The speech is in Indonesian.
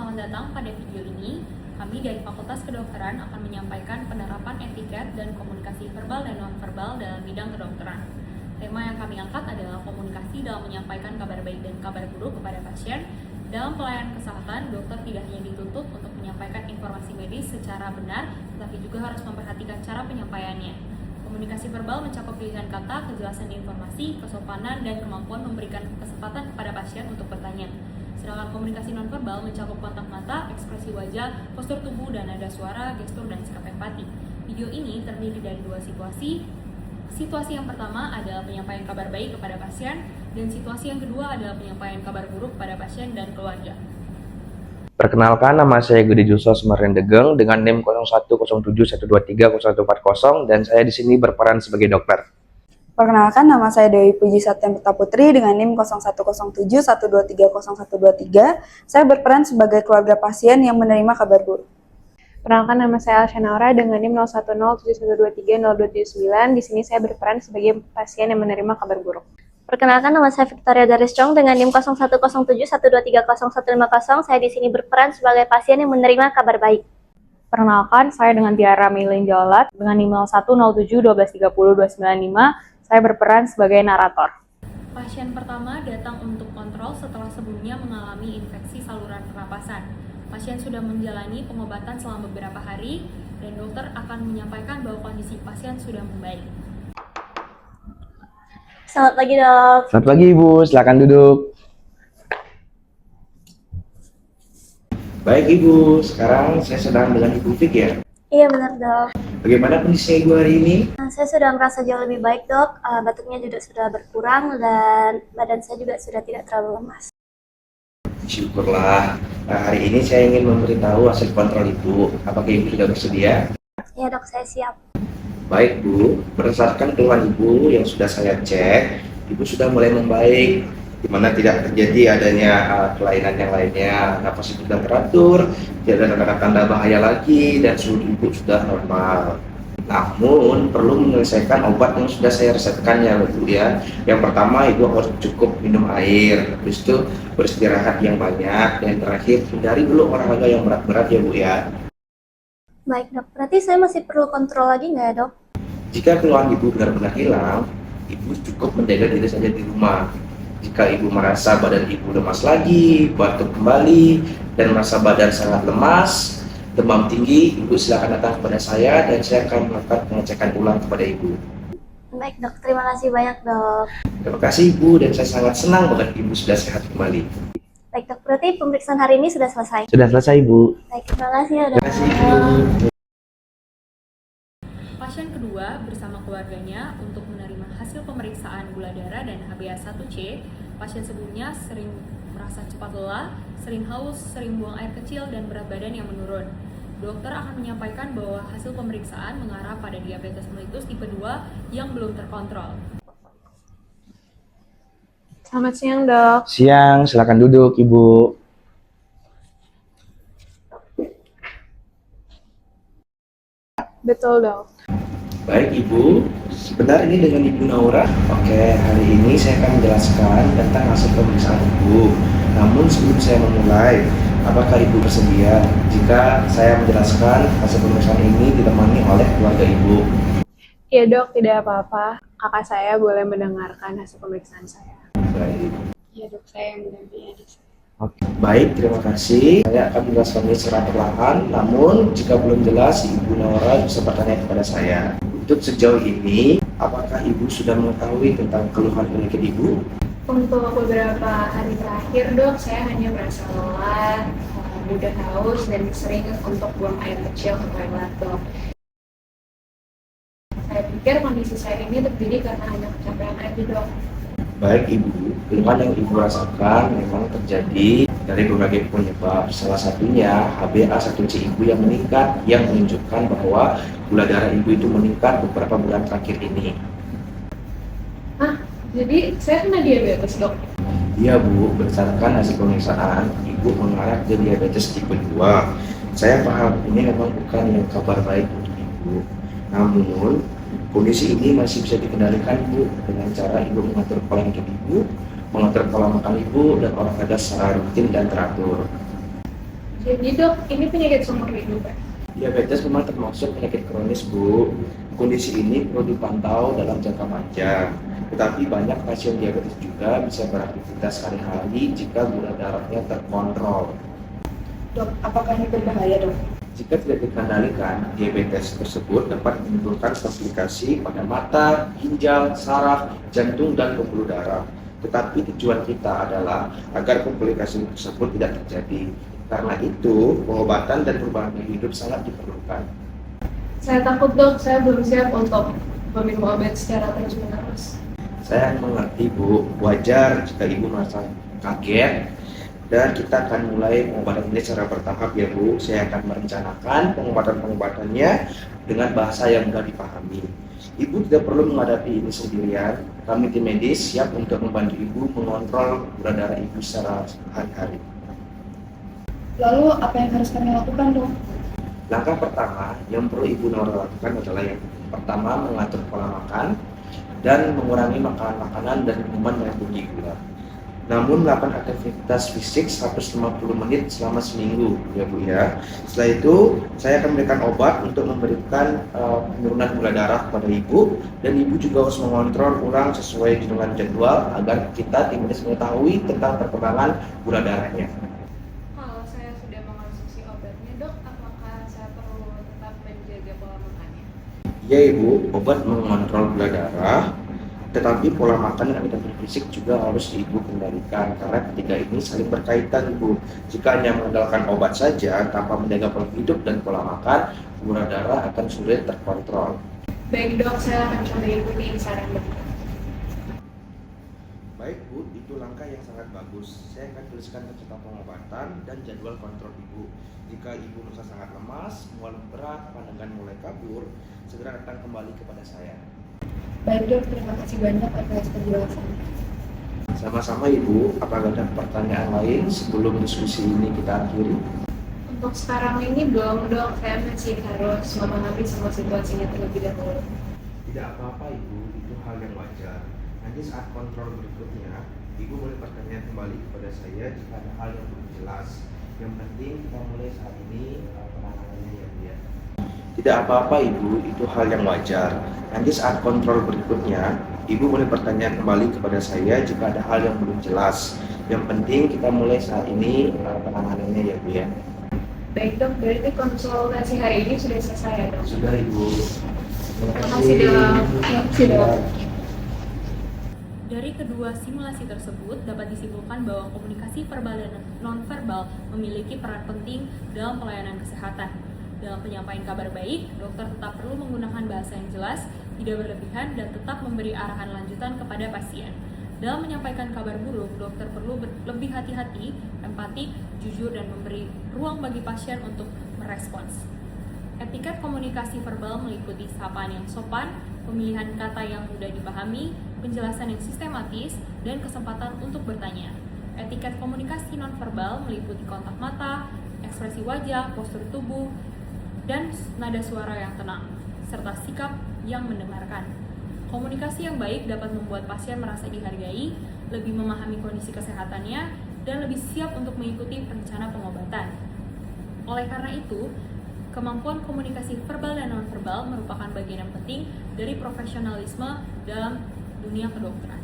selamat datang pada video ini. Kami dari Fakultas Kedokteran akan menyampaikan penerapan etiket dan komunikasi verbal dan non-verbal dalam bidang kedokteran. Tema yang kami angkat adalah komunikasi dalam menyampaikan kabar baik dan kabar buruk kepada pasien. Dalam pelayanan kesehatan, dokter tidak hanya dituntut untuk menyampaikan informasi medis secara benar, tetapi juga harus memperhatikan cara penyampaiannya. Komunikasi verbal mencakup pilihan kata, kejelasan informasi, kesopanan, dan kemampuan memberikan kesempatan kepada pasien untuk bertanya. Sedangkan komunikasi nonverbal mencakup kontak mata, ekspresi wajah, postur tubuh, dan nada suara, gestur, dan sikap empati. Video ini terdiri dari dua situasi. Situasi yang pertama adalah penyampaian kabar baik kepada pasien, dan situasi yang kedua adalah penyampaian kabar buruk kepada pasien dan keluarga. Perkenalkan, nama saya Gede Jusos Marendegeng dengan NIM 010712300140 dan saya di sini berperan sebagai dokter. Perkenalkan, nama saya Dewi Puji Satyamrita Putri dengan NIM 010712300123. Saya berperan sebagai keluarga pasien yang menerima kabar buruk. Perkenalkan, nama saya Alsyana Aura dengan NIM 010712300279. Di sini saya berperan sebagai pasien yang menerima kabar buruk. Perkenalkan, nama saya Victoria Dariscong dengan NIM 010712300150. Saya di sini berperan sebagai pasien yang menerima kabar baik. Perkenalkan, saya dengan Tiara Milin Jolat dengan NIM 010712300295. Saya berperan sebagai narator. Pasien pertama datang untuk kontrol setelah sebelumnya mengalami infeksi saluran pernapasan. Pasien sudah menjalani pengobatan selama beberapa hari dan dokter akan menyampaikan bahwa kondisi pasien sudah membaik. Selamat pagi, Dok. Selamat pagi Ibu, silakan duduk. Baik Ibu, sekarang saya sedang dengan Ibu Vic ya. Iya, benar, Dok. Bagaimana kondisi Ibu hari ini? Saya sudah merasa jauh lebih baik, Dok. Batuknya juga sudah berkurang dan badan saya juga sudah tidak terlalu lemas. Syukurlah. Nah, hari ini saya ingin memberitahu hasil kontrol Ibu. Apakah Ibu sudah bersedia? Iya, Dok, saya siap. Baik Bu, berdasarkan keluhan Ibu yang sudah saya cek, Ibu sudah mulai membaik, di mana tidak terjadi adanya kelainan yang lainnya. Napas Ibu sudah teratur, tidak ada tanda-tanda bahaya lagi, dan suhu Ibu sudah normal. Namun perlu menyelesaikan obat yang sudah saya resepkan ya Bu ya. Yang pertama Ibu harus cukup minum air, habis itu beristirahat yang banyak, dan terakhir hindari dulu olahraga yang berat-berat ya Bu ya. Baik, Dok. Berarti saya masih perlu kontrol lagi nggak ya, Dok? Jika keluhan Ibu benar-benar hilang, Ibu cukup menjaga diri saja di rumah. Jika Ibu merasa badan Ibu lemas lagi, batuk kembali, dan merasa badan sangat lemas, demam tinggi, Ibu silakan datang kepada saya dan saya akan melakukan pengecekan ulang kepada Ibu. Baik, Dok. Terima kasih banyak, Dok. Terima kasih Ibu, dan saya sangat senang banget Ibu sudah sehat kembali. Baik, Dok. Berarti pemeriksaan hari ini sudah selesai. Sudah selesai Ibu. Baik, terima kasih ya, Dok. Terima kasih Ibu. Pasien kedua bersama keluarganya untuk menerima hasil pemeriksaan gula darah dan HbA1c. Pasien sebelumnya sering merasa cepat lelah, sering haus, sering buang air kecil, dan berat badan yang menurun. Dokter akan menyampaikan bahwa hasil pemeriksaan mengarah pada diabetes mellitus tipe 2 yang belum terkontrol. Selamat siang, Dok. Siang, silakan duduk Ibu. Betul, Dok. Baik Ibu, sebentar ini dengan Ibu Naura. Oke, hari ini saya akan menjelaskan tentang hasil pemeriksaan Ibu. Namun sebelum saya memulai, apakah Ibu bersedia jika saya menjelaskan hasil pemeriksaan ini ditemani oleh keluarga Ibu? Iya, Dok, tidak apa-apa. Kakak saya boleh mendengarkan hasil pemeriksaan saya. Baik. Iya, Dok, saya yang mendampingi adik saya. Oke, baik, terima kasih. Saya akan menjelaskannya secara perlahan, namun jika belum jelas, Ibu Naura bisa bertanya kepada saya. Untuk sejauh ini, apakah Ibu sudah mengetahui tentang keluhan penyakit Ibu? Untuk beberapa hari terakhir, Dok, saya hanya merasa lelah, mudah haus, dan sering untuk buang air kecil ke toilet, Dok. Saya pikir kondisi saya ini terjadi karena hanya kecapean aja, Dok. Baik Ibu, keluhan yang Ibu rasakan memang terjadi dari berbagai penyebab. Salah satunya HbA1c Ibu yang meningkat, yang menunjukkan bahwa gula darah Ibu itu meningkat beberapa bulan terakhir ini. Hah? Jadi saya kena diabetes, Dok? Iya Bu, berdasarkan hasil pemeriksaan, Ibu mengarah ke diabetes tipe 2. Saya paham ini memang bukan yang kabar baik untuk Ibu. Namun, kondisi ini masih bisa dikendalikan Bu dengan cara Ibu mengatur pola hidup Ibu, mengatur pola makan Ibu, dan olahraga secara rutin dan teratur. Jadi dok, ini penyakit seumur hidup kan? Diabetes memang termasuk penyakit kronis, Bu. Kondisi ini perlu dipantau dalam jangka panjang. Tetapi banyak pasien diabetes juga bisa beraktivitas sehari-hari jika gula darahnya terkontrol. Dok, apakah ini berbahaya, Dok? Jika tidak dikendalikan, diabetes tersebut dapat menimbulkan komplikasi pada mata, ginjal, saraf, jantung, dan pembuluh darah. Tetapi tujuan kita adalah agar komplikasi tersebut tidak terjadi. Karena itu, pengobatan dan perubahan gaya hidup sangat diperlukan. Saya takut dok, saya belum siap untuk meminum obat secara terus-menerus. Saya mengerti, Bu, wajar jika Ibu merasa kaget. Dan kita akan mulai pengobatan ini secara bertahap ya, Bu. Saya akan merencanakan pengobatan-pengobatannya dengan bahasa yang mudah dipahami. Ibu tidak perlu menghadapi ini sendirian. Kami tim medis siap untuk membantu Ibu mengontrol gula darah Ibu secara hari-hari. Lalu apa yang harus kami lakukan, Dok? Langkah pertama yang perlu Ibu lakukan adalah yang pertama mengatur pola makan dan mengurangi makanan dan minuman yang tinggi gula. Namun melakukan aktivitas fisik 150 menit selama seminggu ya Bu ya. Setelah itu saya akan memberikan obat untuk memberikan penurunan gula darah kepada Ibu, dan Ibu juga harus mengontrol ulang sesuai dengan jadwal agar kita tim medis mengetahui tentang perkembangan gula darahnya. Kalau saya sudah mengonsumsi obatnya dok, apakah saya perlu tetap menjaga pola makannya? Ya Ibu, obat mengontrol gula darah, tetapi pola makan dan aktivitas fisik juga harus Ibu kendalikan karena ketiga ini saling berkaitan, Ibu. Jika hanya mengandalkan obat saja tanpa menjaga pola hidup dan pola makan, gula darah akan sulit terkontrol. Baik dok, saya akan coba ikuti saran dokter. Baik Bu, itu langkah yang sangat bagus. Saya akan tuliskan resep pengobatan dan jadwal kontrol Ibu. Jika Ibu merasa sangat lemas, mual berat, pandangan mulai kabur, segera datang kembali kepada saya. Baik, Dok. Terima kasih banyak atas penjelasannya. Sama-sama Ibu, apakah ada pertanyaan lain sebelum diskusi ini kita akhiri? Untuk sekarang ini belum dok, saya masih harus memahami semua situasinya terlebih dahulu. Tidak apa-apa Ibu, itu hal yang wajar. Nanti saat kontrol berikutnya, Ibu boleh bertanya kembali kepada saya jika ada hal yang belum jelas. Yang penting kita mulai saat ini penanganannya ya Bu ya. Tidak apa-apa Ibu, itu hal yang wajar. Nanti saat kontrol berikutnya, Ibu boleh bertanya kembali kepada saya jika ada hal yang belum jelas. Yang penting kita mulai saat ini penanganannya ya Bu ya. Baik dok, berarti konsultasi hari ini sudah selesai ya dok? Sudah Ibu. Terima kasih dok. Terima kasih dok. Dari kedua simulasi tersebut dapat disimpulkan bahwa komunikasi verbal dan nonverbal memiliki peran penting dalam pelayanan kesehatan. Dalam penyampaian kabar baik, dokter tetap perlu menggunakan bahasa yang jelas, tidak berlebihan, dan tetap memberi arahan lanjutan kepada pasien. Dalam menyampaikan kabar buruk, dokter perlu lebih hati-hati, empatik, jujur, dan memberi ruang bagi pasien untuk merespons. Etiket komunikasi verbal meliputi sapaan yang sopan, pemilihan kata yang mudah dipahami, penjelasan yang sistematis, dan kesempatan untuk bertanya. Etiket komunikasi nonverbal meliputi kontak mata, ekspresi wajah, postur tubuh, dan nada suara yang tenang, serta sikap yang mendengarkan. Komunikasi yang baik dapat membuat pasien merasa dihargai, lebih memahami kondisi kesehatannya, dan lebih siap untuk mengikuti rencana pengobatan. Oleh karena itu, kemampuan komunikasi verbal dan nonverbal merupakan bagian yang penting dari profesionalisme dalam dunia kedokteran.